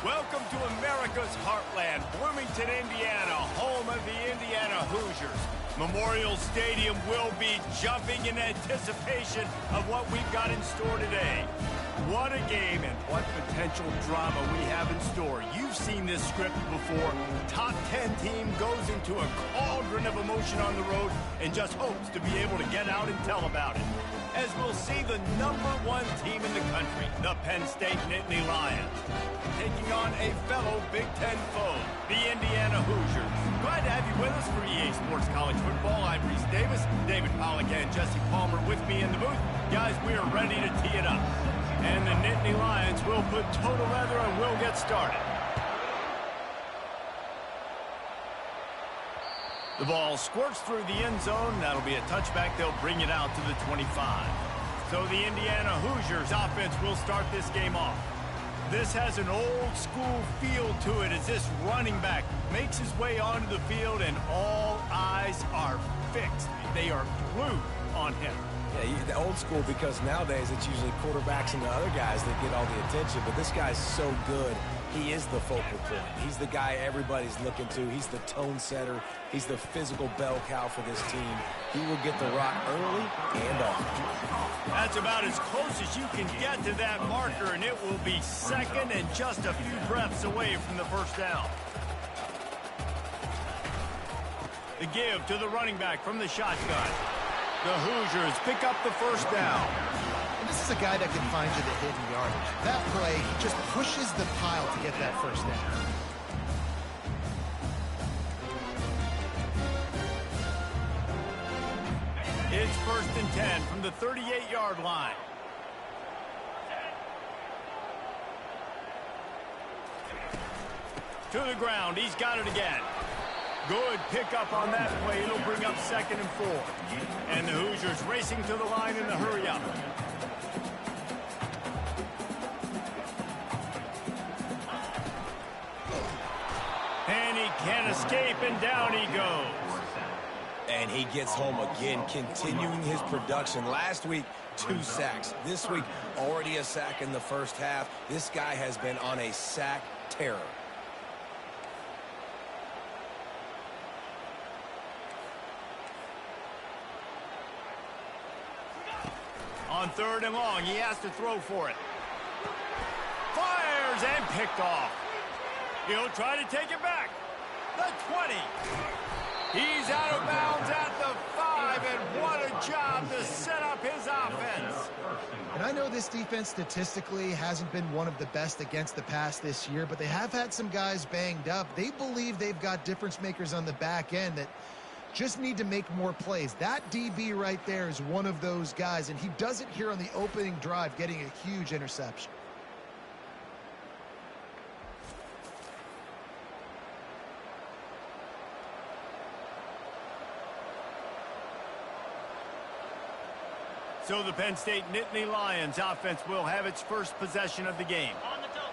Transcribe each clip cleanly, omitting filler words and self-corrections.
Welcome to America's heartland, Bloomington, Indiana, home of the Indiana Hoosiers. Memorial Stadium will be jumping in anticipation of what we've got in store today. What a game and what potential drama we have in store. You've seen this script before. Top 10 team goes into a cauldron of emotion on the road and just hopes to be able to get out and tell about it. As we'll see the #1 team in the country, the Penn State Nittany Lions, taking on a fellow Big Ten foe, the Indiana Hoosiers. Glad to have you with us for EA Sports College Football. I'm Reese Davis, David Pollack and Jesse Palmer with me in the booth. Guys, we are ready to tee it up. And the Nittany Lions will put total leather and we'll get started. The ball squirts through the end zone. That'll be a touchback. They'll bring it out to the 25. So the Indiana Hoosiers offense will start this game off. This has an old-school feel to it as this running back makes his way onto the field and all eyes are fixed. They are glued on him. Yeah, the old school because nowadays it's usually quarterbacks and the other guys that get all the attention, but this guy's so good. He is the focal point. He's the guy everybody's looking to. He's the tone setter. He's the physical bell cow for this team. He will get the rock early and often. That's about as close as you can get to that marker, and it will be second and just a few breaths away from the first down. The give to the running back from the shotgun. The Hoosiers pick up the first down. And this is a guy that can find you the hidden yardage. That play, he just pushes the pile to get that first down. It's 1st and 10 from the 38-yard line. To the ground, he's got it again. Good pickup on that play. It'll bring up 2nd and 4. And the Hoosiers racing to the line in the hurry-up. And he can't escape, and down he goes. And he gets home again, continuing his production. Last week, 2 sacks. This week, already a sack in the first half. This guy has been on a sack terror. On 3rd and long, he has to throw for it. Fires and picked off. He'll try to take it back. The 20. He's out of bounds at the 5, and what a job to set up his offense. And I know this defense statistically hasn't been one of the best against the pass this year, but they have had some guys banged up. They believe they've got difference makers on the back end that just need to make more plays. That DB right there is one of those guys, and he does it here on the opening drive, getting a huge interception. So the Penn State Nittany Lions offense will have its first possession of the game.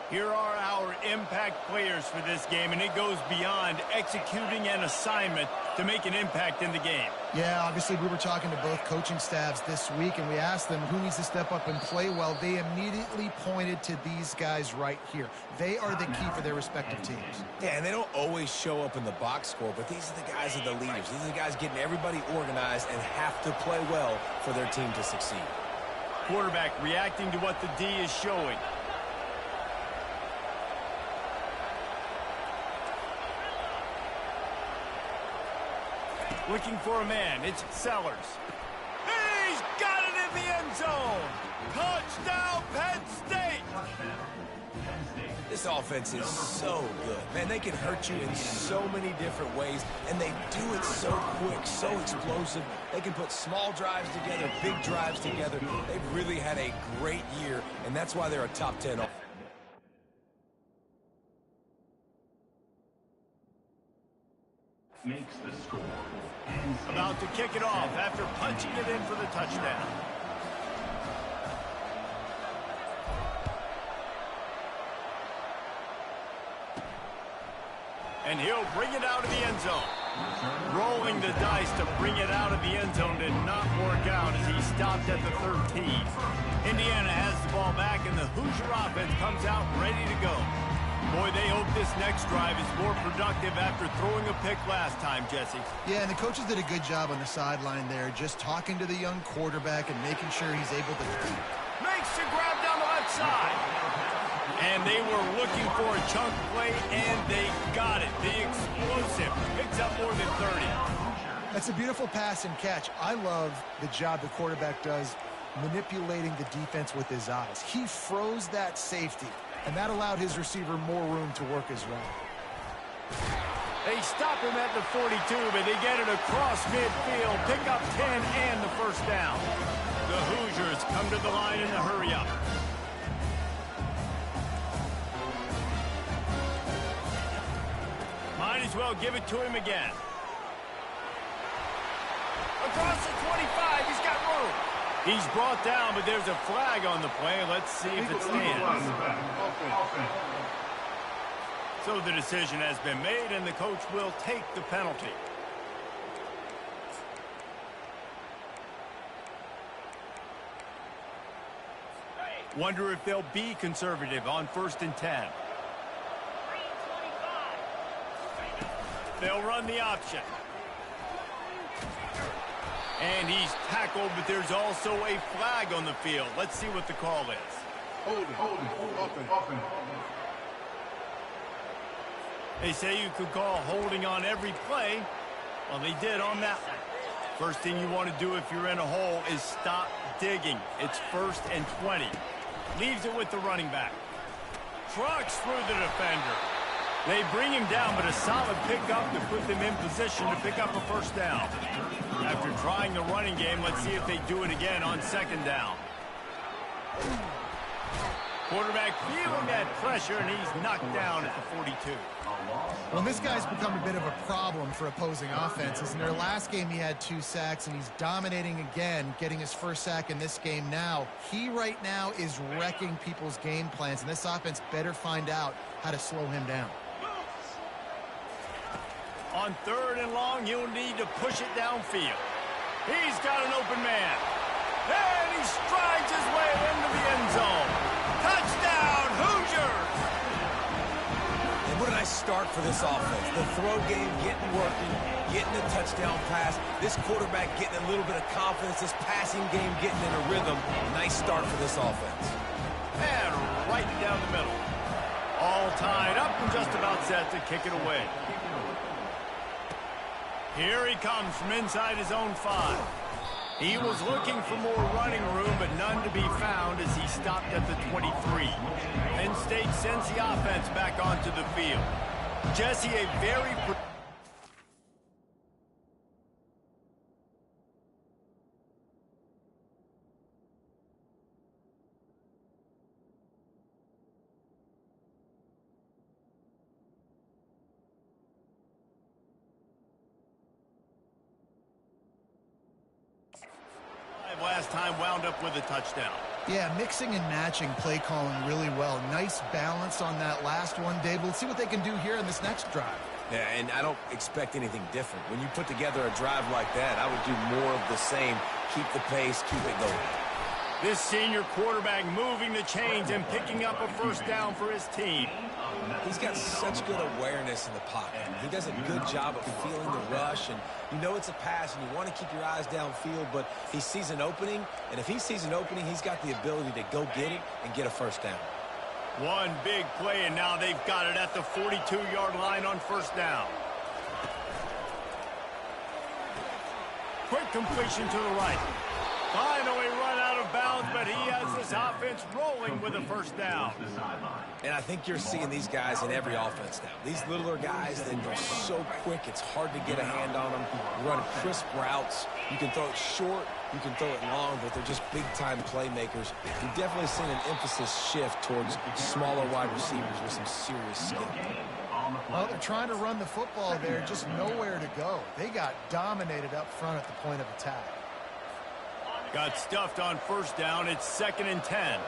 Here are our impact players for this game, and it goes beyond executing an assignment to make an impact in the game. Yeah, obviously we were talking to both coaching staffs this week, and we asked them who needs to step up and play well. They immediately pointed to these guys right here. They are the key for their respective teams. Yeah, and they don't always show up in the box score, but these are the guys that are the leaders. These are the guys getting everybody organized and have to play well for their team to succeed. Quarterback reacting to what the D is showing. Looking for a man. It's Sellers. He's got it in the end zone. Touchdown, Penn State. This offense is so good. Man, they can hurt you in so many different ways, and they do it so quick, so explosive. They can put small drives together, big drives together. They've really had a great year, and that's why they're a top 10 offense. Makes the score. About to kick it off after punching it in for the touchdown. And he'll bring it out of the end zone. Rolling the dice to bring it out of the end zone did not work out as he stopped at the 13. Indiana has the ball back, and the Hoosier offense comes out ready to go. Boy, they hope this next drive is more productive after throwing a pick last time, Jesse. Yeah, and the coaches did a good job on the sideline there, just talking to the young quarterback and making sure he's able to... Makes the grab down the left side. And they were looking for a chunk play, and they got it. The explosive picks up more than 30. That's a beautiful pass and catch. I love the job the quarterback does manipulating the defense with his eyes. He froze that safety, and that allowed his receiver more room to work his route. They stop him at the 42, but they get it across midfield, pick up 10 and the first down. The Hoosiers come to the line in the hurry-up. Might as well give it to him again. Across the 25, he's got room. He's brought down, but there's a flag on the play. Let's see if it stands. So the decision has been made, and the coach will take the penalty. Wonder if they'll be conservative on 1st and 10. They'll run the option. And he's tackled, but there's also a flag on the field. Let's see what the call is. Holding. They say you could call holding on every play. Well, they did on that one. First thing you want to do if you're in a hole is stop digging. It's 1st and 20. Leaves it with the running back. Trucks through the defender. They bring him down, but a solid pickup to put them in position to pick up a first down. After trying the running game, let's see if they do it again on 2nd down. Quarterback feeling that pressure, and he's knocked down at the 42. Well, this guy's become a bit of a problem for opposing offenses. In their last game, he had 2 sacks, and he's dominating again, getting his first sack in this game now. He right now is wrecking people's game plans, and this offense better find out how to slow him down. On 3rd and long, he'll need to push it downfield. He's got an open man. And he strides his way into the end zone. Touchdown, Hoosiers! And what a nice start for this offense. The throw game getting working, getting a touchdown pass. This quarterback getting a little bit of confidence. This passing game getting in a rhythm. Nice start for this offense. And right down the middle. All tied up and just about set to kick it away. Here he comes from inside his own 5. He was looking for more running room, but none to be found as he stopped at the 23. Penn State sends the offense back onto the field. Jesse, a very... last time wound up with a touchdown. Yeah, mixing and matching play calling really well. Nice balance on that last one, Dave. We'll see what they can do here in this next drive. Yeah, and I don't expect anything different. When you put together a drive like that, I would do more of the same. Keep the pace, keep it going. This senior quarterback moving the chains and picking up a first down for his team. He's got such good awareness in the pocket. He does a good job of feeling the rush, and you know it's a pass, and you want to keep your eyes downfield, but he sees an opening, and if he sees an opening, he's got the ability to go get it and get a first down. One big play, and now they've got it at the 42-yard line on first down. Quick completion to the right. Finally run out of bounds, but he has this offense rolling with a first down. And I think you're seeing these guys in every offense now. These littler guys, they're so quick, it's hard to get a hand on them. Run crisp routes. You can throw it short, you can throw it long, but they're just big-time playmakers. You've definitely seen an emphasis shift towards smaller wide receivers with some serious skill. Well, they're trying to run the football there, just nowhere to go. They got dominated up front at the point of attack. Got stuffed on first down. It's 2nd and 10.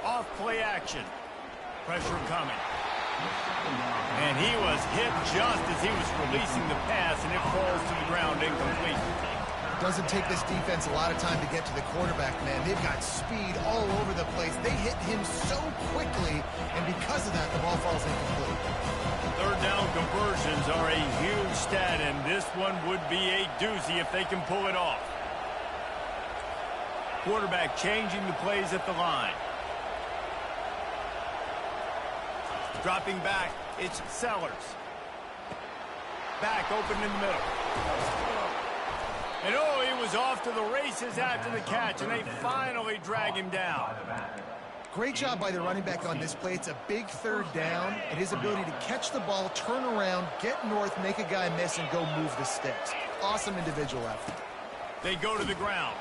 Off play action. Pressure coming. And he was hit just as he was releasing the pass, and it falls to the ground incomplete. Doesn't take this defense a lot of time to get to the quarterback, man. They've got speed all over the place. stat, and this one would be a doozy if they can pull it off. Quarterback changing the plays at the line. Dropping back, it's Sellers. Back open in the middle. And oh, he was off to the races after the catch, and they finally drag him down. Great job by the running back on this play. It's a big third down, and his ability to catch the ball, turn around, get north, make a guy miss, and go move the sticks. Awesome individual effort. They go to the ground.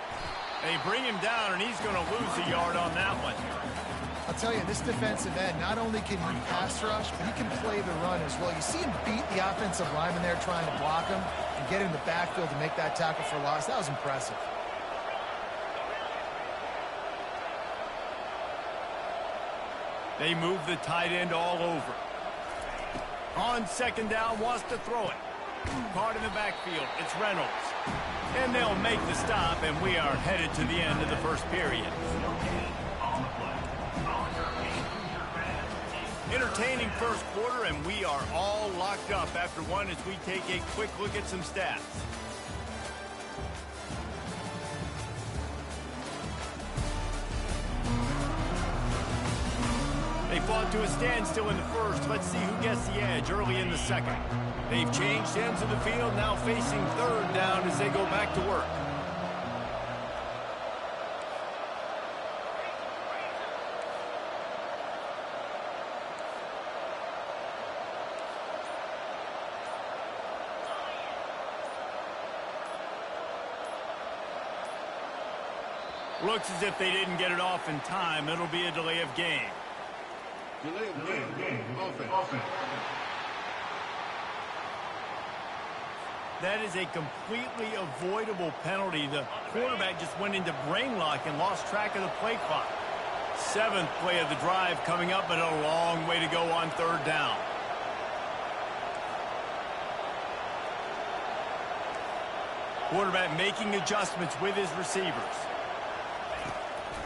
They bring him down, and he's going to lose a yard on that one. I'll tell you, this defensive end, not only can he pass rush, but he can play the run as well. You see him beat the offensive lineman there trying to block him and get in the backfield to make that tackle for loss. That was impressive. They move the tight end all over. On second down, wants to throw it. Caught in the backfield. It's Reynolds. And they'll make the stop, and we are headed to the end of the first period. Entertaining first quarter, and we are all locked up after one as we take a quick look at some stats. They fought to a standstill in the first. Let's see who gets the edge early in the second. They've changed ends of the field, now facing third down as they go back to work. Looks as if they didn't get it off in time. It'll be a delay of game. Delay of game. Offense. That is a completely avoidable penalty. The quarterback just went into brain lock and lost track of the play clock. Seventh play of the drive coming up, but a long way to go on third down. Quarterback making adjustments with his receivers.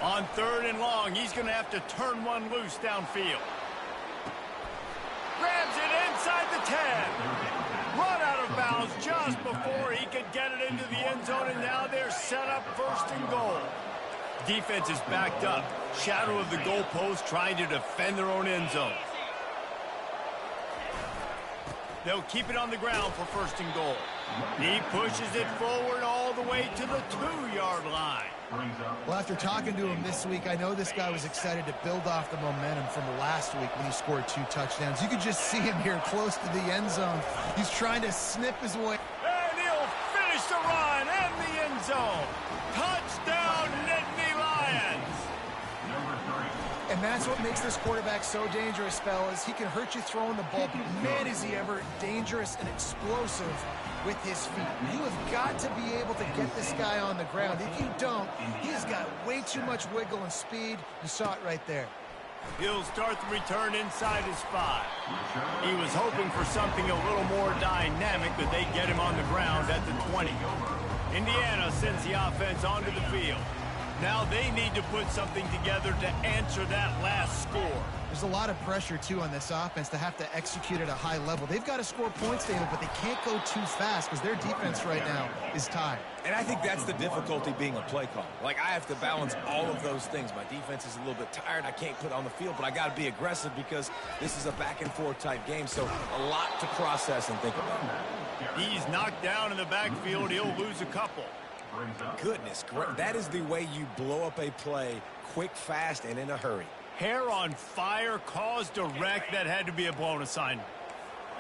On third and long, he's going to have to turn one loose downfield. Grabs it inside the 10. Run out of bounds just before he could get it into the end zone, and now they're set up first and goal. Defense is backed up. Shadow of the goalpost trying to defend their own end zone. They'll keep it on the ground for first and goal. He pushes it forward all the way to the 2-yard line. Well, after talking to him this week, I know this guy was excited to build off the momentum from last week when he scored 2 touchdowns. You could just see him here close to the end zone. He's trying to snip his way. And he'll finish the run and the end zone. Touchdown, Nittany Lions. And that's what makes this quarterback so dangerous, fellas. He can hurt you throwing the ball, but man, is he ever dangerous and explosive with his feet. You have got to be able to get this guy on the ground. If you don't, he's got way too much wiggle and speed. You saw it right there. He'll start the return inside his 5. He was hoping for something a little more dynamic, but they get him on the ground at the 20. Indiana sends the offense onto the field. Now they need to put something together to answer that last score. There's a lot of pressure, too, on this offense to have to execute at a high level. They've got to score points, David, but they can't go too fast because their defense right now is tied. And I think that's the difficulty being a play call. Like, I have to balance all of those things. My defense is a little bit tired. I can't put on the field, but I got to be aggressive because this is a back-and-forth type game, so a lot to process and think about. He's knocked down in the backfield. He'll lose a couple. Goodness, that is the way you blow up a play quick, fast, and in a hurry. Hair on fire, caused a wreck. That had to be a blown assignment.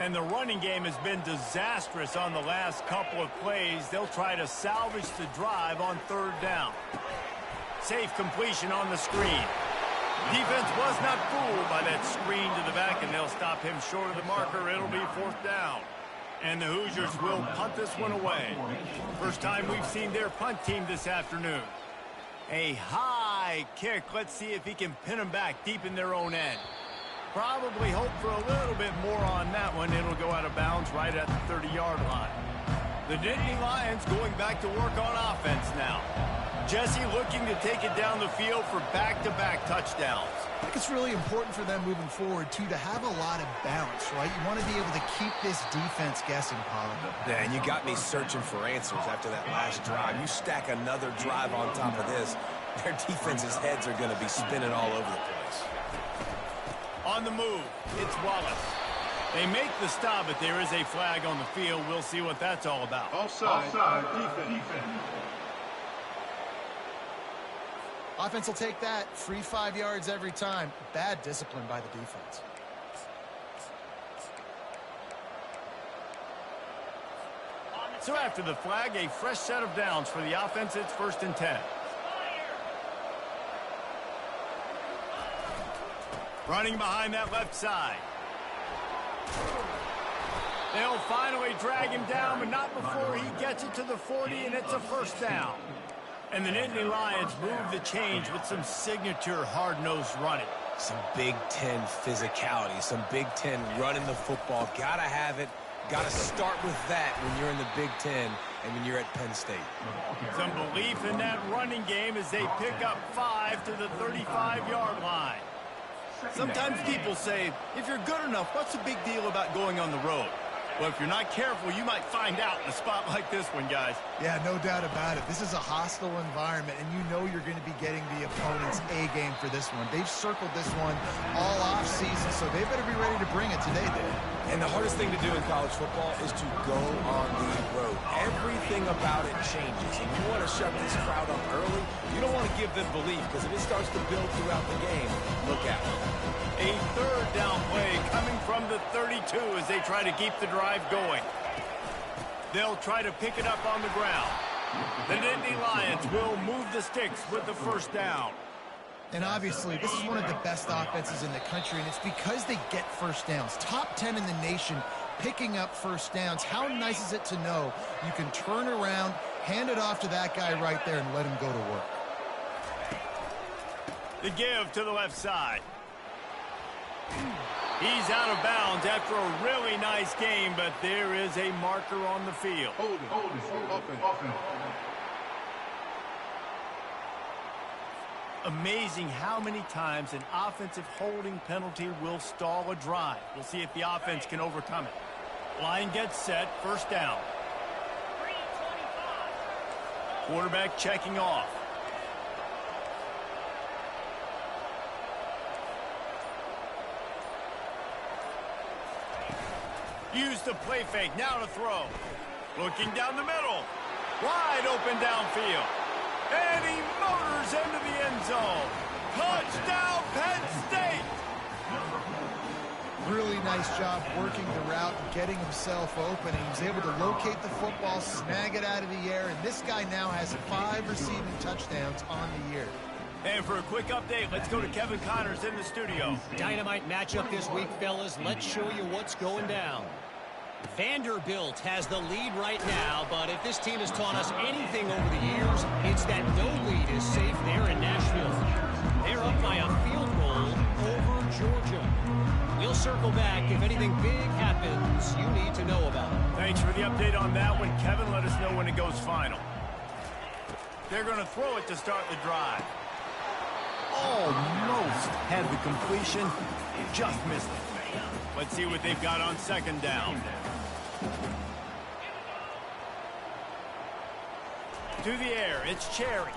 And the running game has been disastrous on the last couple of plays. They'll try to salvage the drive on third down. Safe completion on the screen. Defense was not fooled by that screen to the back, and they'll stop him short of the marker. It'll be fourth down. And the Hoosiers will punt this one away. First time we've seen their punt team this afternoon. A high kick. Let's see if he can pin them back deep in their own end. Probably hope for a little bit more on that one. It'll go out of bounds right at the 30-yard line. The Nittany Lions going back to work on offense now. Jesse looking to take it down the field for back-to-back touchdowns. I think it's really important for them moving forward, too, to have a lot of balance, right? You want to be able to keep this defense guessing, Pollard. Yeah, and you got me searching for answers after that last drive. You stack another drive on top of this, their defense's heads are going to be spinning all over the place. On the move, it's Wallace. They make the stop, but there is a flag on the field. We'll see what that's all about. Offside. Defense. Offense will take that. Free 5 yards every time. Bad discipline by the defense. So after the flag, a fresh set of downs for the offense. It's 1st and 10. Running behind that left side. They'll finally drag him down, but not before he gets it to the 40, and it's a 1st down. And the Nittany Lions move the change with some signature hard-nosed running. Some Big Ten physicality, some Big Ten running the football. Gotta have it. Gotta start with that when you're in the Big Ten and when you're at Penn State. Some belief in that running game as they pick up 5 to the 35-yard line. Sometimes people say, if you're good enough, what's the big deal about going on the road? Well, if you're not careful, you might find out in a spot like this one, guys. Yeah, no doubt about it. This is a hostile environment, and you know you're going to be getting the opponent's A-game for this one. They've circled this one all off-season, so they better be ready to bring it today, Dave. And the hardest thing to do in college football is to go on the road. Everything about it changes, and you want to shut this crowd up early. You don't want to give them belief, because if it starts to build throughout the game, look out. A 3rd down play coming from the 32 as they try to keep the drive going. They'll try to pick it up on the ground. The Nittany Lions will move the sticks with the 1st down. And obviously, this is one of the best offenses in the country, and it's because they get 1st downs. Top 10 in the nation picking up 1st downs. How nice is it to know you can turn around, hand it off to that guy right there, and let him go to work. The give to the left side. He's out of bounds after a really nice game, but there is a marker on the field. Hold it. Offense. Amazing how many times an offensive holding penalty will stall a drive. We'll see if the offense can overcome it. Line gets set, 1st down. Quarterback checking off. Use the play fake, now to throw. Looking down the middle. Wide open downfield. And he motors into the end zone. Touchdown, Penn State! Really nice job working the route and getting himself open. He was able to locate the football, snag it out of the air, and this guy now has 5 receiving touchdowns on the year. And for a quick update, let's go to Kevin Connors in the studio. Dynamite matchup this week, fellas. Let's show you what's going down. Vanderbilt has the lead right now, but if this team has taught us anything over the years, it's that no lead is safe there in Nashville. They're up by a field goal over Georgia. We'll circle back if anything big happens you need to know about. Thanks for the update on that one, Kevin. Let us know when it goes final. They're going to throw it to start the drive. Almost had the completion. Just missed it. Let's see what they've got on 2nd down. To the air, it's Cherry.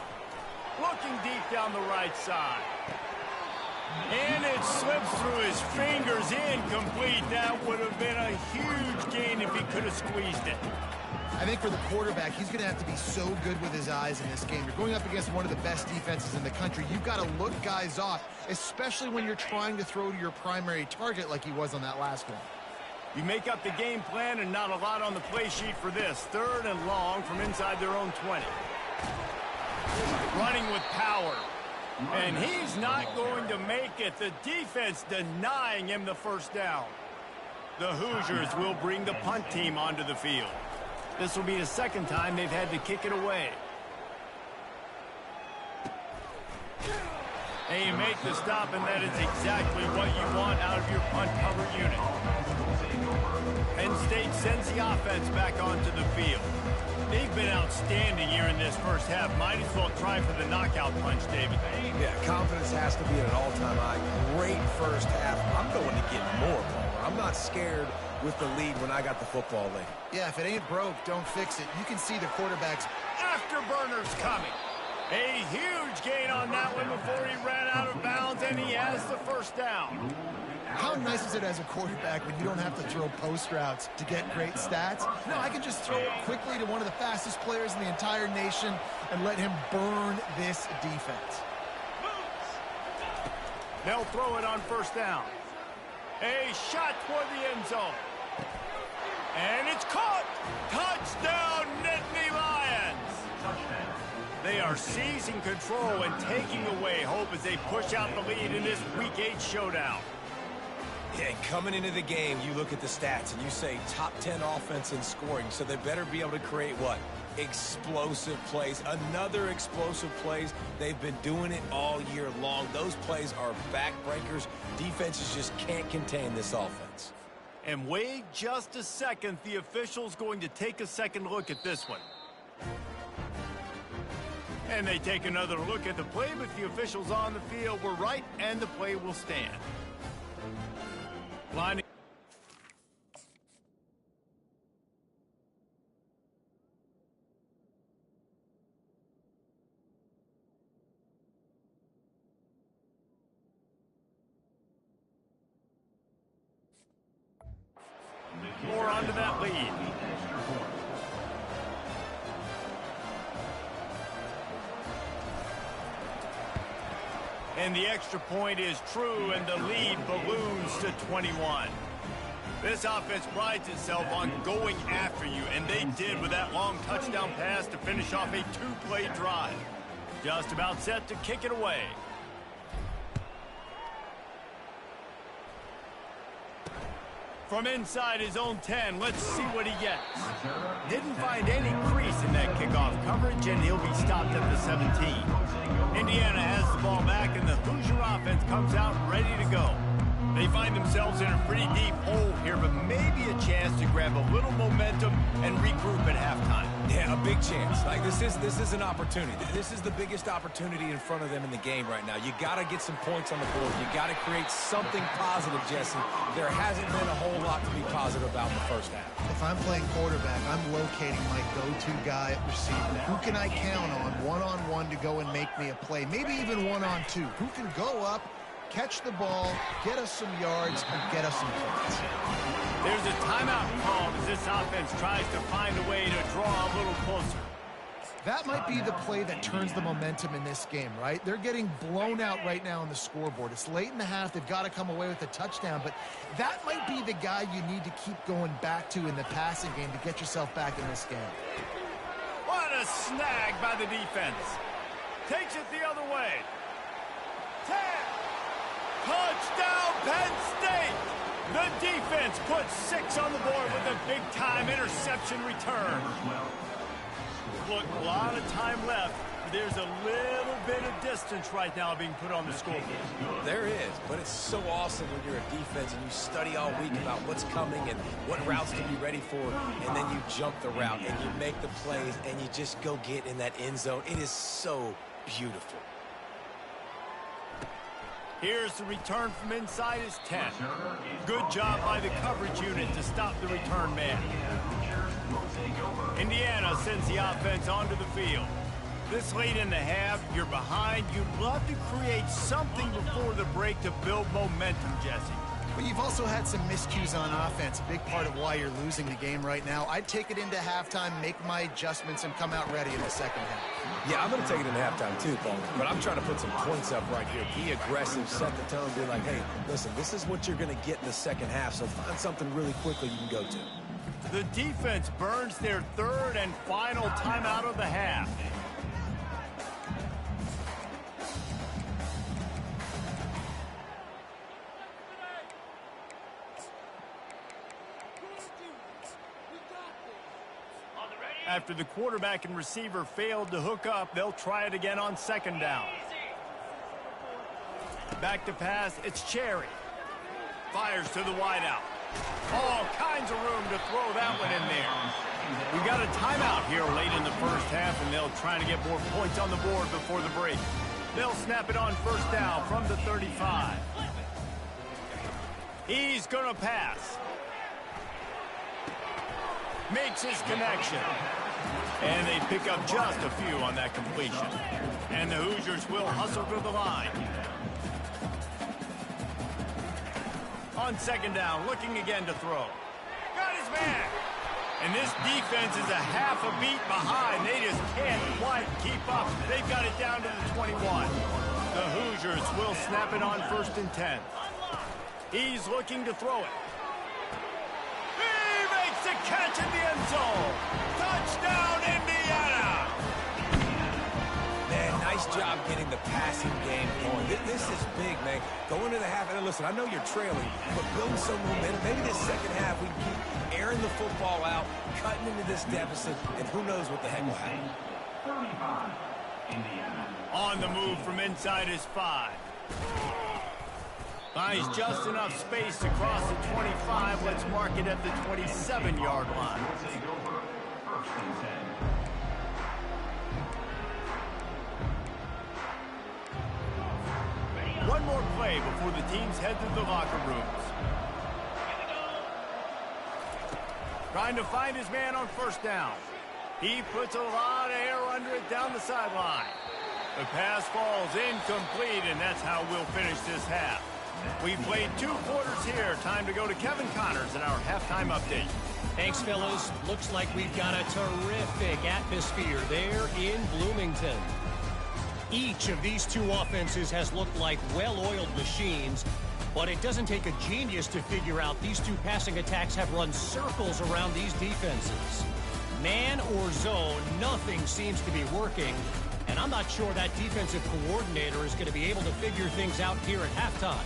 Looking deep down the right side. And it slips through his fingers, incomplete. That would have been a huge gain if he could have squeezed it. I think for the quarterback, he's going to have to be so good with his eyes in this game. You're going up against one of the best defenses in the country. You've got to look guys off, especially when you're trying to throw to your primary target like he was on that last one. You make up the game plan and not a lot on the play sheet for this. 3rd and long from inside their own 20. Running with power. And he's not going to make it. The defense denying him the 1st down. The Hoosiers will bring the punt team onto the field. This will be the 2nd time they've had to kick it away. And you make the stop, and that is exactly what you want out of your punt cover unit. Penn State sends the offense back onto the field. They've been outstanding here in this first half. Might as well try for the knockout punch, David. Yeah, confidence has to be at an all-time high. Great first half. I'm going to get more, Palmer. I'm not scared with the lead when I got the football late. Yeah, if it ain't broke, don't fix it. You can see the quarterback's Afterburners coming. A huge gain on that one before he ran out of bounds, and he has the first down. How nice is it as a quarterback when you don't have to throw post routes to get great stats? No, I can just throw it quickly to one of the fastest players in the entire nation and let him burn this defense. They'll throw it on first down. A shot toward the end zone. And it's caught. Touchdown, Nittany Lions. They are seizing control and taking away hope as they push out the lead in this Week 8 showdown. Yeah, coming into the game, you look at the stats and you say top 10 offense in scoring, so they better be able to create what? Explosive plays. Another explosive plays. They've been doing it all year long. Those plays are backbreakers. Defenses just can't contain this offense. And wait just a second. The official's going to take a second look at this one. And they take another look at the play, but the officials on the field were right, and the play will stand. Lining. More onto that lead. And the extra point is true, and the lead balloons to 21. This offense prides itself on going after you, and they did with that long touchdown pass to finish off a two-play drive. Just about set to kick it away. From inside his own 10, let's see what he gets. Didn't find any crease in that kickoff coverage, and he'll be stopped at the 17. Indiana has the ball back, and the Hoosier offense comes out ready to go. They find themselves in a pretty deep hole here, but maybe a chance to grab a little momentum and regroup at halftime. Yeah, a big chance. Like this is an opportunity. This is the biggest opportunity in front of them in the game right now. You got to get some points on the board. You got to create something positive, Jesse. There hasn't been a whole lot to be positive about in the first half. If I'm playing quarterback, I'm locating my go-to guy at receiver. Who can I count on one-on-one to go and make me a play? Maybe even one-on-two. Who can go up, catch the ball, get us some yards, and get us some points? There's a timeout called as this offense tries to find a way to draw a little closer. That might be the play that turns the momentum in this game, right? They're getting blown out right now on the scoreboard. It's late in the half. They've got to come away with a touchdown, but that might be the guy you need to keep going back to in the passing game to get yourself back in this game. What a snag by the defense. Takes it the other way. 10. Touchdown, Penn State! The defense puts 6 on the board with a big-time interception return. Look, a lot of time left. There's a little bit of distance right now being put on the scoreboard. There is, but it's so awesome when you're a defense and you study all week about what's coming and what routes to be ready for, and then you jump the route and you make the plays and you just go get in that end zone. It is so beautiful. Here's the return from inside his 10. Good job by the coverage unit to stop the return man. Indiana sends the offense onto the field. This late in the half, you're behind. You'd love to create something before the break to build momentum, Jesse. But you've also had some miscues on offense, a big part of why you're losing the game right now. I'd take it into halftime, make my adjustments, and come out ready in the second half. Yeah, I'm going to take it into halftime too, Paul. But I'm trying to put some points up right here. Be aggressive, set the tone, be like, hey, listen, this is what you're going to get in the second half, so find something really quickly you can go to. The defense burns their third and final timeout of the half. After the quarterback and receiver failed to hook up, they'll try it again on second down. Back to pass, it's Cherry. Fires to the wideout. All kinds of room to throw that one in there. We got a timeout here late in the first half, and they'll try to get more points on the board before the break. They'll snap it on first down from the 35. He's going to pass. Makes his connection. And they pick up just a few on that completion. And the Hoosiers will hustle to the line. On second down, looking again to throw. Got his man. And this defense is a half a beat behind. They just can't quite keep up. They've got it down to the 21. The Hoosiers will snap it on first and 10. He's looking to throw it. He makes a catch in the end zone. Touchdown, Indiana! Man, nice job getting the passing game going. This is big, man. Going to the half, and listen, I know you're trailing, but building some momentum. Maybe this second half we can keep airing the football out, cutting into this deficit, and who knows what the heck will happen. 35, Indiana. On the move from inside his 5. Finds just enough space to cross the 25. Let's mark it at the 27-yard line. Take over first and 10. One more play before the teams head to the locker rooms. Trying to find his man on first down. He puts a lot of air under it down the sideline. The pass falls incomplete, and that's how we'll finish this half. We've played 2 quarters here. Time to go to Kevin Connors in our halftime update. Thanks, fellas. Looks like we've got a terrific atmosphere there in Bloomington. Each of these 2 offenses has looked like well-oiled machines, but it doesn't take a genius to figure out these 2 passing attacks have run circles around these defenses. Man or zone, nothing seems to be working, and I'm not sure that defensive coordinator is going to be able to figure things out here at halftime.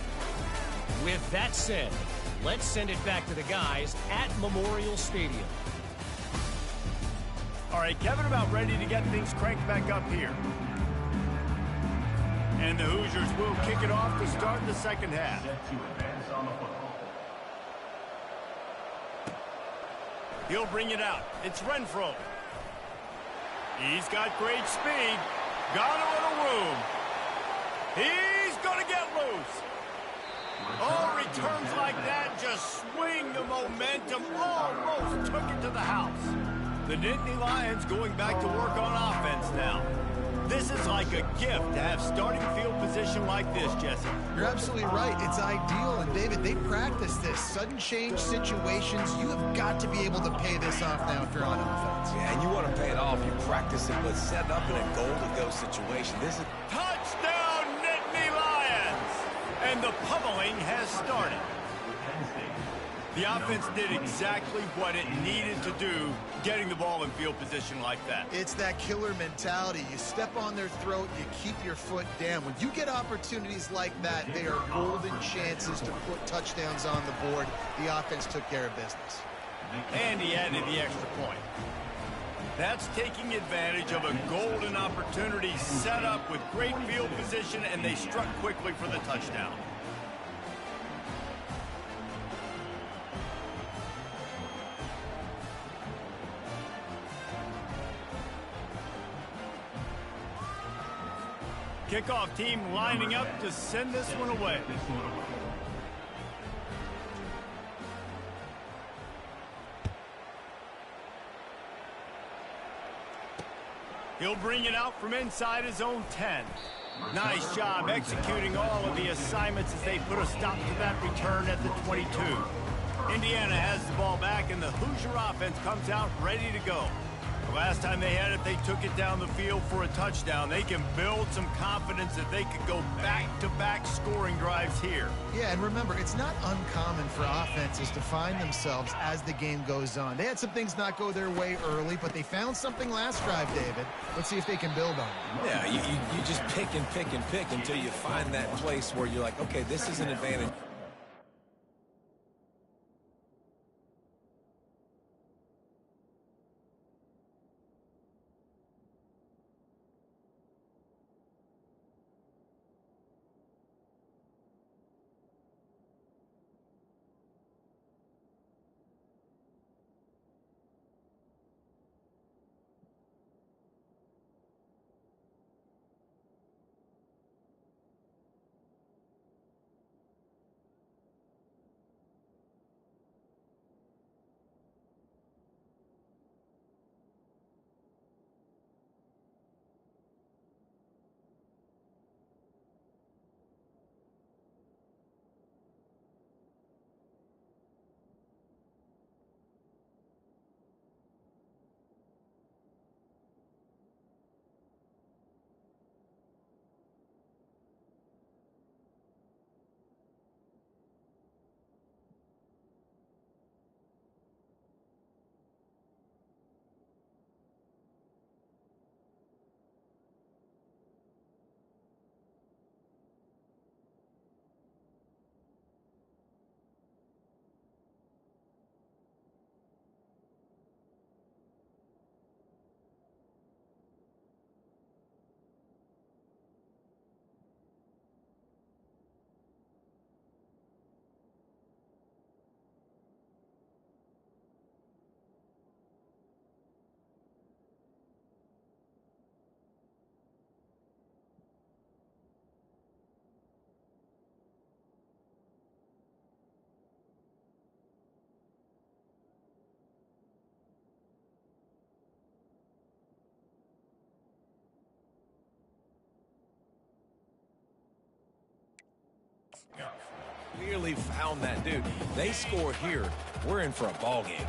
With that said, let's send it back to the guys at Memorial Stadium. All right, Kevin about ready to get things cranked back up here. And the Hoosiers will kick it off to start the second half. Set to advance on the football. He'll bring it out. It's Renfro. He's got great speed. Got a little room. He's going to get loose. Oh, returns like that just swing the momentum. Almost took it to the house. The Nittany Lions going back to work on offense now. This is like a gift to have starting field position like this, Jesse. You're absolutely right. It's ideal. And, David, they practice this. Sudden change situations, you have got to be able to pay this off now if you're on offense. Yeah, and you want to pay it off. You practice it, but set up in a goal-to-go situation. This is Touchdown, Nittany Lions! And the pummeling has started. The offense did exactly what it needed to do, getting the ball in field position like that. It's that killer mentality. You step on their throat, you keep your foot down. When you get opportunities like that, they are golden chances to put touchdowns on the board. The offense took care of business. And he added the extra point. That's taking advantage of a golden opportunity set up with great field position, and they struck quickly for the touchdown. Kickoff team lining up to send this one away. He'll bring it out from inside his own 10. Nice job executing all of the assignments as they put a stop to that return at the 22. Indiana has the ball back, and the Hoosier offense comes out ready to go. The last time they had it, they took it down the field for a touchdown. They can build some confidence that they could go back-to-back scoring drives here. Yeah, and remember, it's not uncommon for offenses to find themselves as the game goes on. They had some things not go their way early, but they found something last drive, David. Let's see if they can build on it. Yeah, you just pick and pick and pick until you find that place where you're like, okay, this is an advantage. Clearly found that dude. They score here. We're in for a ball game.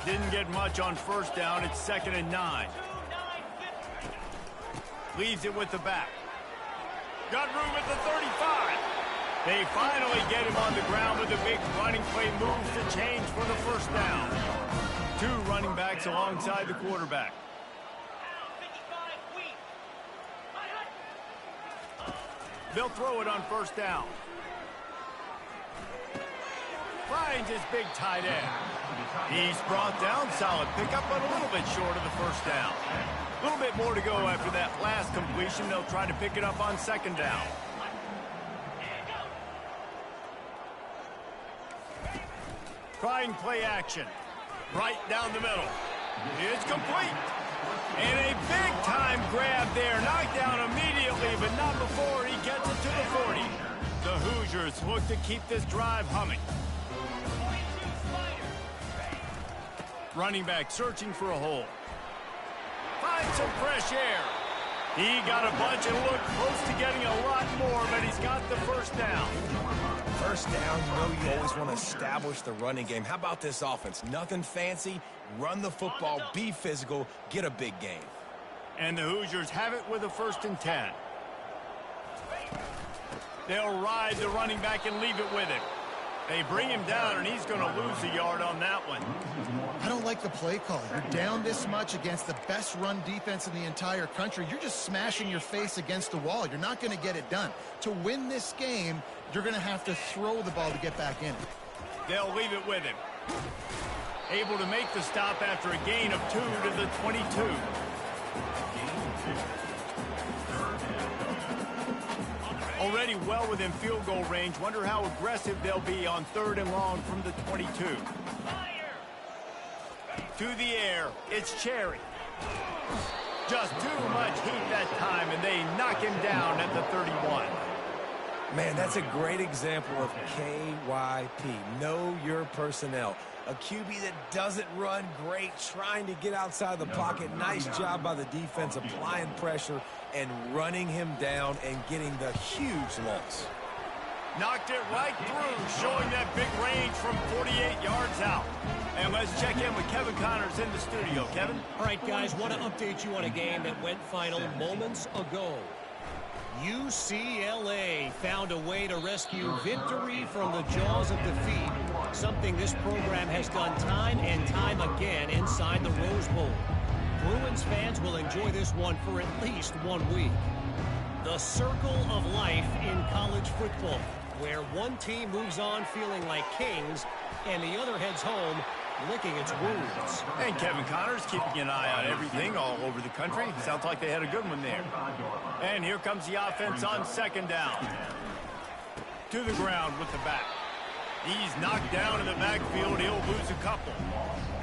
Didn't get much on first down. It's 2nd and 9. Leaves it with the back. Got room at the 35. They finally get him on the ground with a big running play, moves to change for the first down. 2 running backs alongside the quarterback. They'll throw it on first down. Finds his big tight end. He's brought down, solid pickup, but a little bit short of the first down. A little bit more to go after that last completion. They'll try to pick it up on 2nd down. Trying play action. Right down the middle. It's complete. And a big-time grab there. Knocked down immediately, but not before he gets it to the 40. The Hoosiers look to keep this drive humming. Running back searching for a hole. Finds some fresh air. He got a bunch and looked close to getting a lot more, but he's got the first down. First down, you always want to establish the running game. How about this offense? Nothing fancy. Run the football, be physical, get a big gain. And the Hoosiers have it with a 1st and 10. They'll ride the running back and leave it with him. They bring him down, and he's going to lose a yard on that one. I don't like the play call. You're down this much against the best run defense in the entire country. You're just smashing your face against the wall. You're not going to get it done. To win this game, you're going to have to throw the ball to get back in it. They'll leave it with him. Able to make the stop after a gain of 2 to the 22. Already well within field goal range. Wonder how aggressive they'll be on 3rd and long from the 22. To the air, it's Cherry. Just too much heat that time, and they knock him down at the 31. Man, that's a great example of KYP. Know your personnel. A QB that doesn't run great, trying to get outside the pocket. Nice job by the defense applying pressure and running him down and getting the huge loss. Knocked it right through, showing that big range from 48 yards out. And let's check in with Kevin Connors in the studio. Kevin? All right, guys, want to update you on a game that went final moments ago. UCLA found a way to rescue victory from the jaws of defeat, something this program has done time and time again inside the Rose Bowl. Bruins fans will enjoy this one for at least 1 week. The circle of life in college football, where one team moves on feeling like kings and the other heads home licking its wounds. And Kevin Connors keeping an eye on everything all over the country. Sounds like they had a good one there. And here comes the offense on 2nd down. To the ground with the back. He's knocked down in the backfield. He'll lose a couple.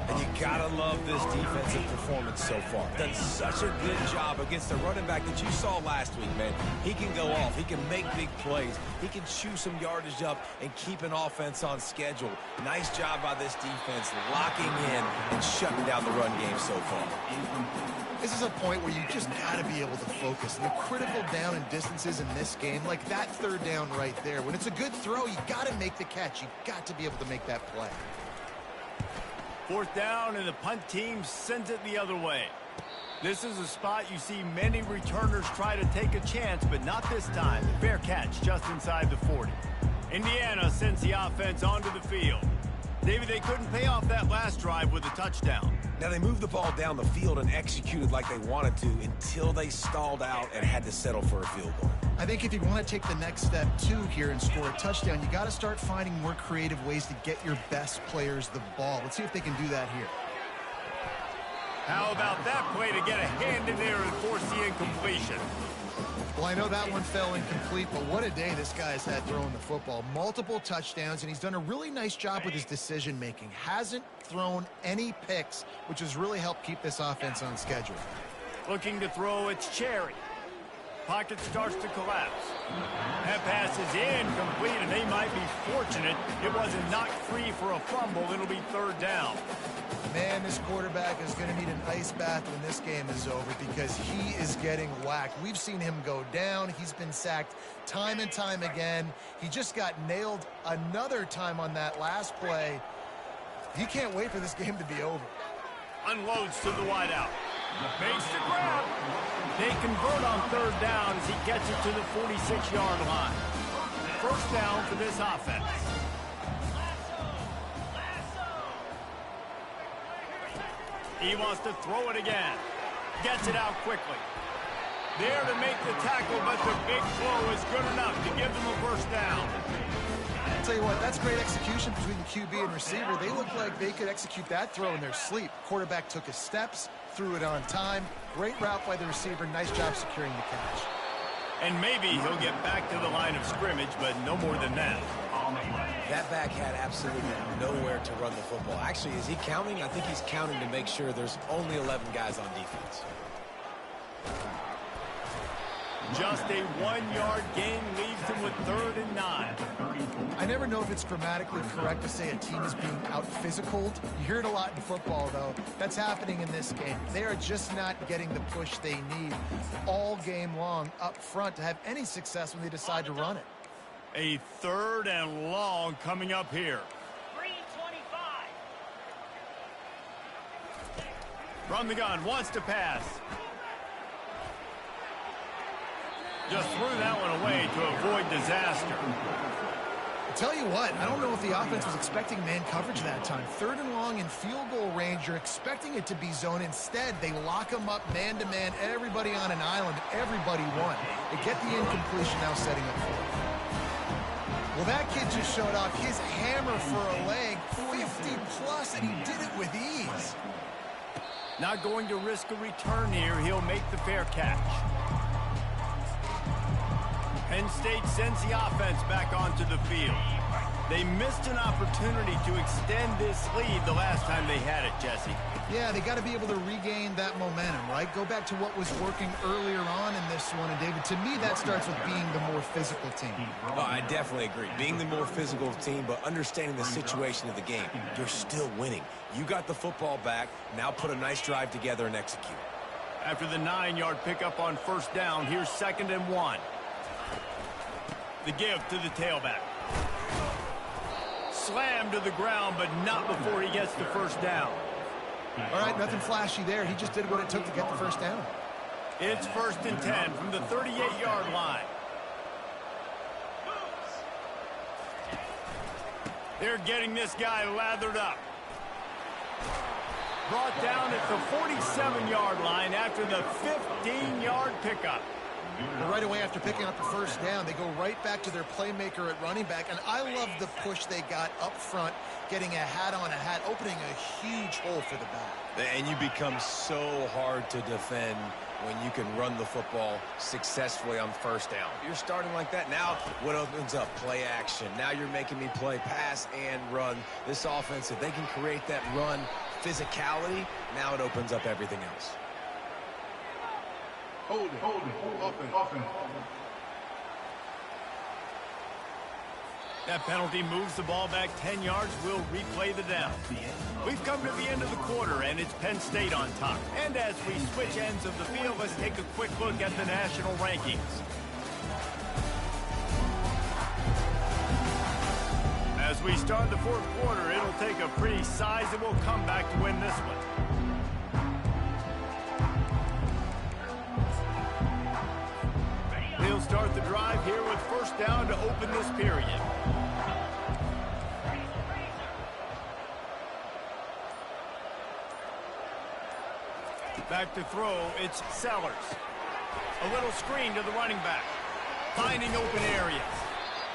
And you gotta love this defensive performance so far. Done such a good job against the running back that you saw last week, man. He can go off. He can make big plays. He can chew some yardage up and keep an offense on schedule. Nice job by this defense locking in and shutting down the run game so far. This is a point where you just got to be able to focus. The critical down and distances in this game, like that 3rd down right there. When it's a good throw, you got to make the catch. You got to be able to make that play. 4th down, and the punt team sends it the other way. This is a spot you see many returners try to take a chance, but not this time. Fair catch just inside the 40. Indiana sends the offense onto the field. David, they couldn't pay off that last drive with a touchdown. Now, they moved the ball down the field and executed like they wanted to until they stalled out and had to settle for a field goal. I think if you want to take the next step, too, here and score a touchdown, you got to start finding more creative ways to get your best players the ball. Let's see if they can do that here. How about that play to get a hand in there and force the incompletion? Well, I know that one fell incomplete, but what a day this guy's had throwing the football. Multiple touchdowns, and he's done a really nice job with his decision-making. Hasn't thrown any picks, which has really helped keep this offense on schedule. Looking to throw, it's Cherry. Pocket starts to collapse. That pass is incomplete, and they might be fortunate it wasn't knocked free for a fumble. It'll be third down. Man, this quarterback is going to need an ice bath when this game is over because he is getting whacked. We've seen him go down. He's been sacked time and time again. He just got nailed another time on that last play. He can't wait for this game to be over. Unloads to the wideout. Makes the grab. They convert on third down as he gets it to the 46-yard line. First down for this offense. He wants to throw it again. Gets it out quickly. There to make the tackle, but the big throw is good enough to give them a first down. I'll tell you what, that's great execution between the QB and receiver. They look like they could execute that throw in their sleep. Quarterback took his steps, threw it on time. Great route by the receiver. Nice job securing the catch. And maybe he'll get back to the line of scrimmage, but no more than that. That back had absolutely nowhere to run the football. Actually, is he counting? I think he's counting to make sure there's only 11 guys on defense. Just a 1-yard gain leaves him with 3rd and 9. I never know if it's grammatically correct to say a team is being out-physicaled. You hear it a lot in football, though. That's happening in this game. They are just not getting the push they need all game long up front to have any success when they decide to run it. A 3rd and long coming up here. 3:25. From the gun, wants to pass. Just threw that one away to avoid disaster. I'll tell you what, I don't know if the offense was expecting man coverage that time. 3rd and long in field goal range, you're expecting it to be zone. Instead, they lock them up man-to-man, everybody on an island, everybody won. They get the incompletion now setting up 4th. Well, that kid just showed off his hammer for a leg, 50-plus, and he did it with ease. Not going to risk a return here. He'll make the fair catch. Penn State sends the offense back onto the field. They missed an opportunity to extend this lead the last time they had it, Jesse. Yeah, they got to be able to regain that momentum, right? Go back to what was working earlier on in this one. And, David, to me, that starts with being the more physical team. Oh, I definitely agree. Being the more physical team, but understanding the situation of the game. You're still winning. You got the football back. Now put a nice drive together and execute. After the 9-yard pickup on first down, here's 2nd and 1. The give to the tailback. Slammed to the ground, but not before he gets the first down. All right, nothing flashy there. He just did what it took to get the first down. It's 1st and 10 from the 38-yard line. They're getting this guy lathered up. Brought down at the 47-yard line after the 15-yard pickup. Well, right away after picking up the first down, they go right back to their playmaker at running back. And I love the push they got up front, getting a hat on a hat, opening a huge hole for the back. And you become so hard to defend when you can run the football successfully on first down. You're starting like that. Now what opens up? Play action. Now you're making me play pass and run. This offense, if they can create that run physicality, now it opens up everything else. Hold it. Offense. That penalty moves the ball back 10 yards. We'll replay the down. We've come to the end of the quarter, and it's Penn State on top. And as we switch ends of the field, let's take a quick look at the national rankings. As we start the 4th quarter, it'll take a pretty sizable comeback to win this one. He'll start the drive here with first down to open this period. Back to throw, it's Sellers. A little screen to the running back. Finding open areas.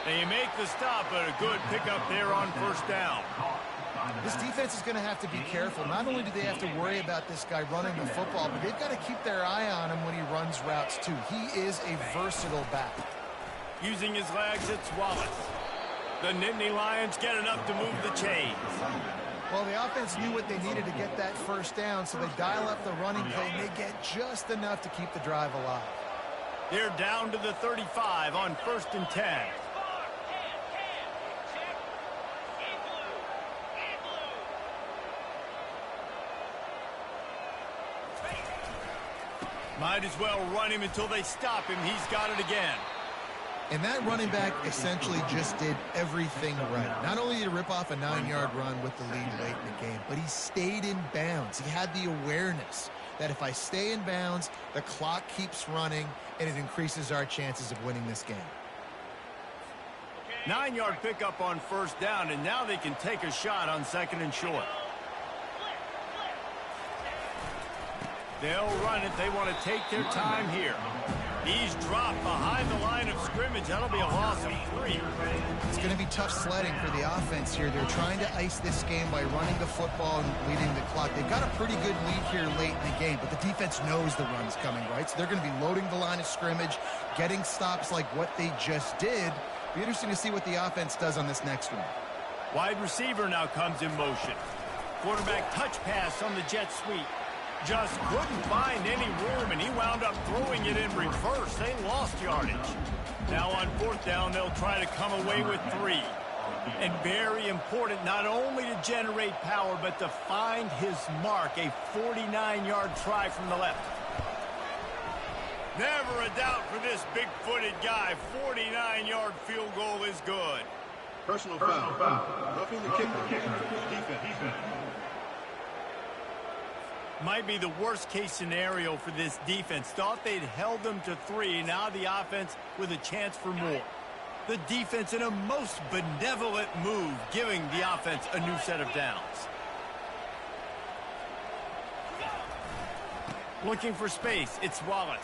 They make the stop, but a good pickup there on first down. This defense is going to have to be careful. Not only do they have to worry about this guy running the football, but they've got to keep their eye on him when he runs routes, too. He is a versatile back. Using his legs, it's Wallace. The Nittany Lions get enough to move the chains. Well, the offense knew what they needed to get that first down, so they dial up the running play, and they get just enough to keep the drive alive. They're down to the 35 on 1st and 10. Might as well run him until they stop him. He's got it again. And that running back essentially just did everything right. Not only did he rip off a 9-yard run with the lead late in the game, but he stayed in bounds. He had the awareness that if I stay in bounds, the clock keeps running, and it increases our chances of winning this game. 9-yard pickup on 1st down, and now they can take a shot on 2nd and short. They'll run it. They want to take their time here. He's dropped behind the line of scrimmage. That'll be a loss of 3. It's going to be tough sledding for the offense here. They're trying to ice this game by running the football and leading the clock. They've got a pretty good lead here late in the game, but the defense knows the run's coming, right? So they're going to be loading the line of scrimmage, getting stops like what they just did. Be interesting to see what the offense does on this next one. Wide receiver now comes in motion. Quarterback touch pass on the jet sweep. Just couldn't find any room, and he wound up throwing it in reverse. They lost yardage. Now on 4th down, they'll try to come away with 3. And very important, not only to generate power, but to find his mark, a 49-yard try from the left. Never a doubt for this big-footed guy. 49-yard field goal is good. Personal foul. Roughing the kicker. Defense. Might be the worst-case scenario for this defense. Thought they'd held them to 3. Now the offense with a chance for more. The defense in a most benevolent move, giving the offense a new set of downs. Looking for space. It's Wallace.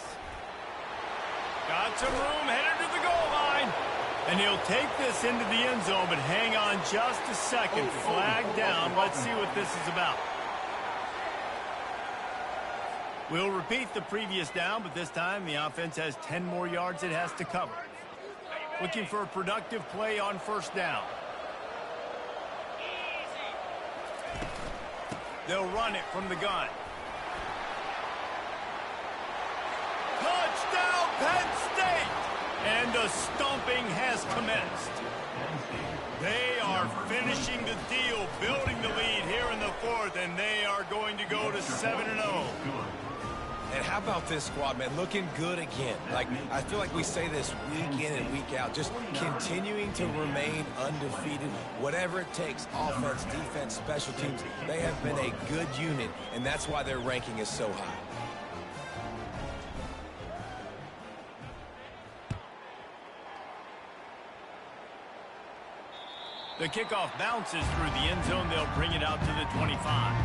Got some room, headed to the goal line. And he'll take this into the end zone, but hang on just a second. Flag down. Let's see what this is about. We'll repeat the previous down, but this time the offense has 10 more yards it has to cover. Looking for a productive play on 1st down. They'll run it from the gun. Touchdown, Penn State! And the stomping has commenced. They are finishing the deal, building the lead here in the 4th, and they are going to go to 7-0. And how about this squad, man? Looking good again. Like, I feel like we say this week in and week out, just continuing to remain undefeated, whatever it takes, offense, defense, special teams. They have been a good unit, and that's why their ranking is so high. The kickoff bounces through the end zone. They'll bring it out to the 25.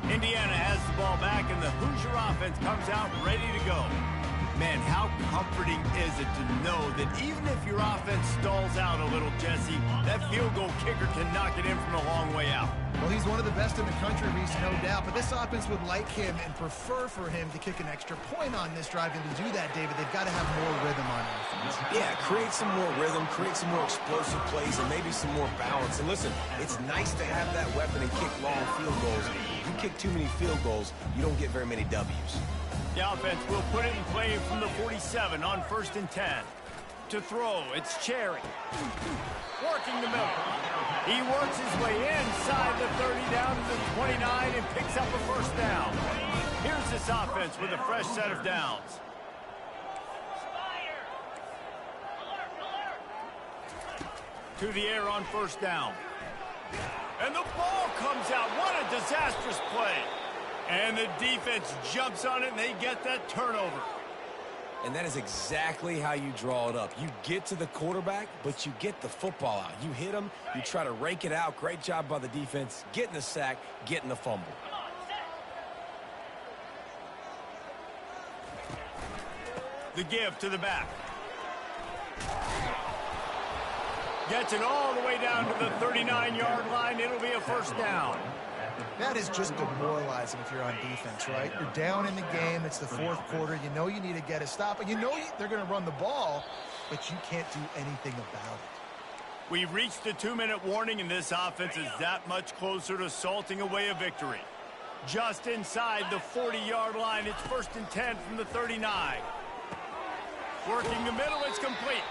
Indiana has the ball back, and the Hoosier offense comes out ready to go. Man, how comforting is it to know that even if your offense stalls out a little, Jesse, that field goal kicker can knock it in from a long way out. Well, he's one of the best in the country, Reese, no doubt. But this offense would like him and prefer for him to kick an extra point on this drive. And to do that, David, they've got to have more rhythm on offense. Yeah, create some more rhythm, create some more explosive plays, and maybe some more balance. And listen, it's nice to have that weapon and kick long field goals. If you kick too many field goals, you don't get very many W's. The offense will put it in play from the 47 on 1st and 10. To throw, it's Cherry. Working the middle. He works his way inside the 30 down to the 29 and picks up a 1st down. Here's this offense with a fresh set of downs. To the air on 1st down. And the ball comes out. What a disastrous play. And the defense jumps on it, and they get that turnover. And that is exactly how you draw it up. You get to the quarterback, but you get the football out. You hit him, you try to rake it out. Great job by the defense, getting the sack, getting the fumble. The give to the back. Gets it all the way down to the 39-yard line. It'll be a 1st down. That is just demoralizing if you're on defense, right? You're down in the game. It's the 4th quarter. You know you need to get a stop, and you know they're going to run the ball, but you can't do anything about it. We've reached the 2-minute warning, and this offense is that much closer to salting away a victory. Just inside the 40-yard line. It's 1st and 10 from the 39. Working the middle, it's complete.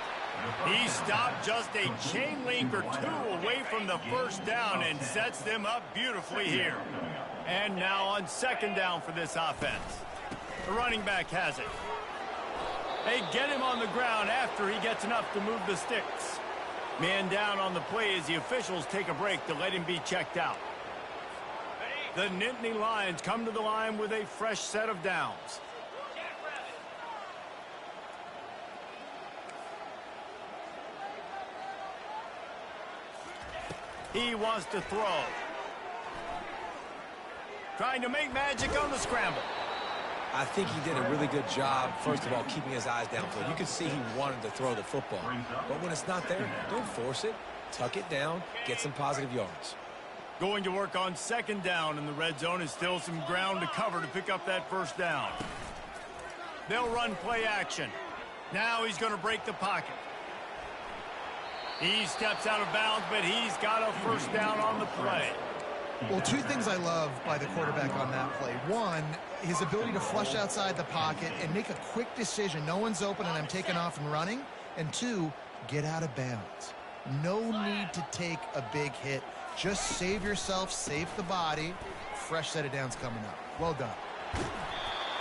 He stopped just a chain link or two away from the first down and sets them up beautifully here. And now on 2nd down for this offense. The running back has it. They get him on the ground after he gets enough to move the sticks. Man down on the play as the officials take a break to let him be checked out. The Nittany Lions come to the line with a fresh set of downs. He wants to throw. Trying to make magic on the scramble. I think he did a really good job, first of all, keeping his eyes downfield. You could see he wanted to throw the football. But when it's not there, don't force it. Tuck it down. Get some positive yards. Going to work on 2nd down in the red zone is still some ground to cover to pick up that first down. They'll run play action. Now he's going to break the pocket. He steps out of bounds, but he's got a first down on the play. Well, two things I love by the quarterback on that play. One, his ability to flush outside the pocket and make a quick decision. No one's open and I'm taking off and running. And two, get out of bounds. No need to take a big hit. Just save yourself, save the body. Fresh set of downs coming up. Well done.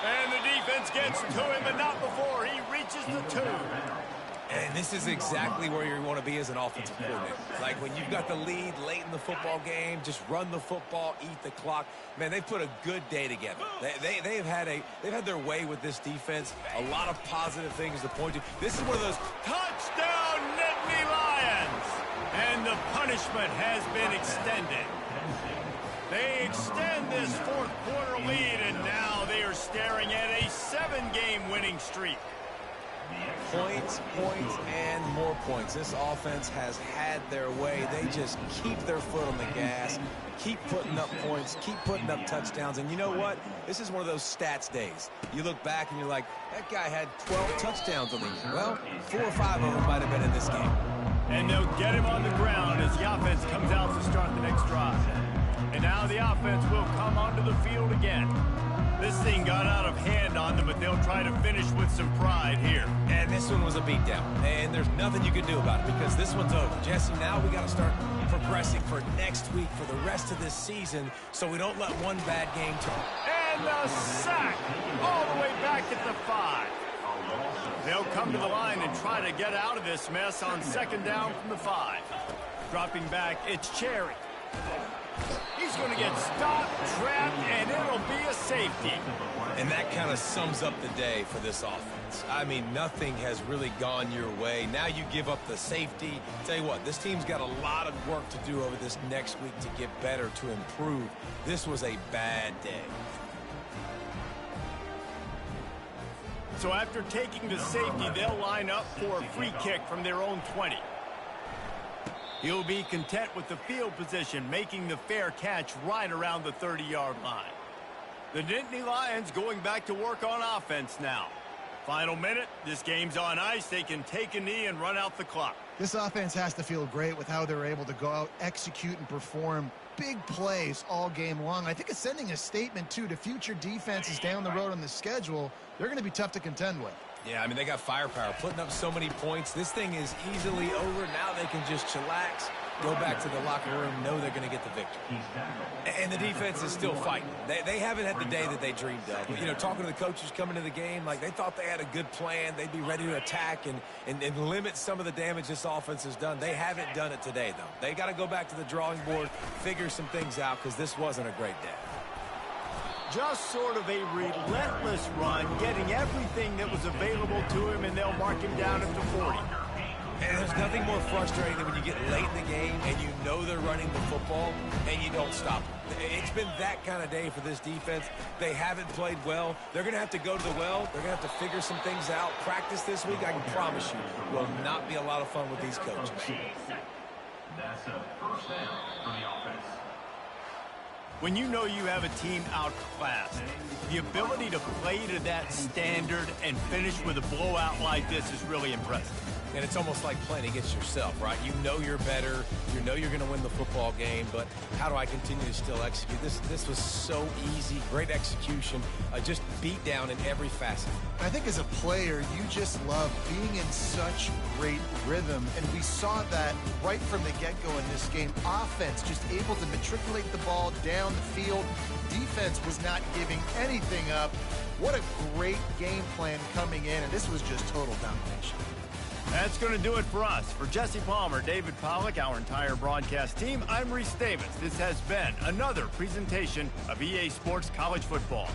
And the defense gets to him, but not before he reaches the 2. And this is exactly where you want to be as an offensive coordinator. Like when you've got the lead late in the football game, just run the football, eat the clock. Man, they've put a good day together. They've had their way with this defense. A lot of positive things to point to. This is one of those touchdown Nittany Lions. And the punishment has been extended. They extend this 4th quarter lead, and now they are staring at a 7-game winning streak. Points, and more points. This offense has had their way. They just keep their foot on the gas, keep putting up points, keep putting up touchdowns. And you know what? This is one of those stats days. You look back and you're like, that guy had 12 touchdowns on the year. Well, 4 or 5 of them might have been in this game. And they'll get him on the ground as the offense comes out to start the next drive. And now the offense will come onto the field again. This thing got out of hand on them, but they'll try to finish with some pride here. And this one was a beatdown. And there's nothing you can do about it because this one's over. Jesse, now we got to start progressing for next week, for the rest of this season, so we don't let one bad game turn. And the sack all the way back at the 5. They'll come to the line and try to get out of this mess on 2nd down from the 5. Dropping back, it's Cherry. He's going to get stopped, trapped, and it'll be a safety. And that kind of sums up the day for this offense. I mean, nothing has really gone your way. Now you give up the safety. Tell you what, this team's got a lot of work to do over this next week to get better, to improve. This was a bad day. So after taking the safety, they'll line up for a free kick from their own 20. He'll be content with the field position, making the fair catch right around the 30-yard line. The Nittany Lions going back to work on offense now. Final minute, this game's on ice. They can take a knee and run out the clock. This offense has to feel great with how they're able to go out, execute, and perform big plays all game long. I think it's sending a statement, too, to future defenses down the road on the schedule. They're going to be tough to contend with. Yeah, I mean, they got firepower, putting up so many points. This thing is easily over. Now they can just chillax, go back to the locker room, know they're going to get the victory. And the defense is still fighting. They haven't had the day that they dreamed of. But, you know, talking to the coaches coming to the game, like they thought they had a good plan. They'd be ready to attack and limit some of the damage this offense has done. They haven't done it today, though. They got to go back to the drawing board, figure some things out, because this wasn't a great day. Just sort of a relentless run, getting everything that was available to him, and they'll mark him down at the 40. And there's nothing more frustrating than when you get late in the game and you know they're running the football and you don't stop them. It's been that kind of day for this defense. They haven't played well. They're going to have to go to the well. They're going to have to figure some things out. Practice this week, I can promise you, will not be a lot of fun with these coaches. That's a first down for the offense. When you know you have a team outclassed, the ability to play to that standard and finish with a blowout like this is really impressive. And it's almost like playing against yourself, right? You know you're better. You know you're going to win the football game, but how do I continue to still execute? This was so easy. Great execution. Just beat down in every facet. I think as a player, you just love being in such great rhythm, and we saw that right from the get-go in this game. Offense just able to matriculate the ball down the field. Defense was not giving anything up. What a great game plan coming in, and this was just total domination. That's going to do it for us. For Jesse Palmer, David Pollack, our entire broadcast team, I'm Reese Davis. This has been another presentation of EA Sports College Football.